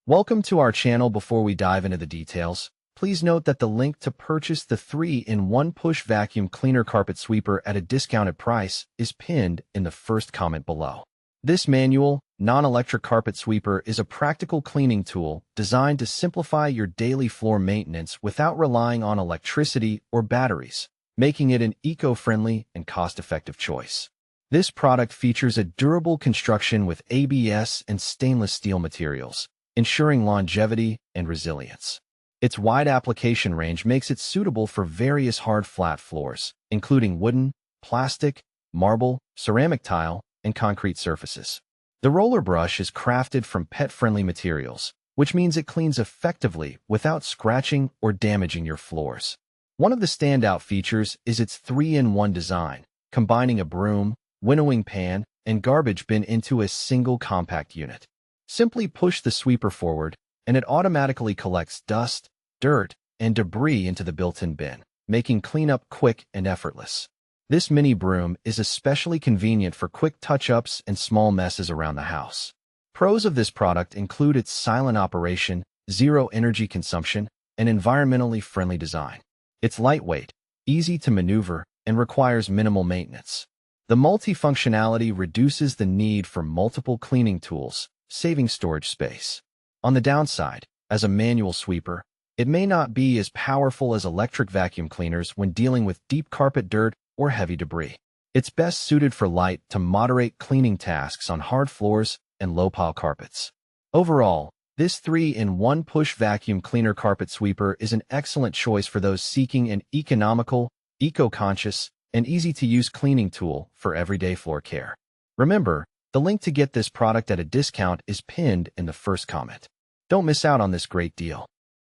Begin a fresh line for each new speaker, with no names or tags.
Welcome to our channel. Before we dive into the details, please note that the link to purchase the 3-in-1 push vacuum cleaner carpet sweeper at a discounted price is pinned in the first comment below. This manual, non-electric carpet sweeper is a practical cleaning tool designed to simplify your daily floor maintenance without relying on electricity or batteries, making it an eco-friendly and cost-effective choice. This product features a durable construction with ABS and stainless steel materials, ensuring longevity and resilience. Its wide application range makes it suitable for various hard flat floors, including wooden, plastic, marble, ceramic tile, and concrete surfaces. The roller brush is crafted from pet-friendly materials, which means it cleans effectively without scratching or damaging your floors. One of the standout features is its 3-in-1 design, combining a broom, winnowing pan, and garbage bin into a single compact unit. Simply push the sweeper forward, and it automatically collects dust, dirt, and debris into the built-in bin, making cleanup quick and effortless. This mini broom is especially convenient for quick touch-ups and small messes around the house. Pros of this product include its silent operation, zero energy consumption, and environmentally friendly design. It's lightweight, easy to maneuver, and requires minimal maintenance. The multifunctionality reduces the need for multiple cleaning tools, saving storage space. On the downside, as a manual sweeper, it may not be as powerful as electric vacuum cleaners when dealing with deep carpet dirt or heavy debris. It's best suited for light to moderate cleaning tasks on hard floors and low-pile carpets. Overall, this 3-in-1 push vacuum cleaner carpet sweeper is an excellent choice for those seeking an economical, eco-conscious, and easy-to-use cleaning tool for everyday floor care. Remember, the link to get this product at a discount is pinned in the first comment. Don't miss out on this great deal.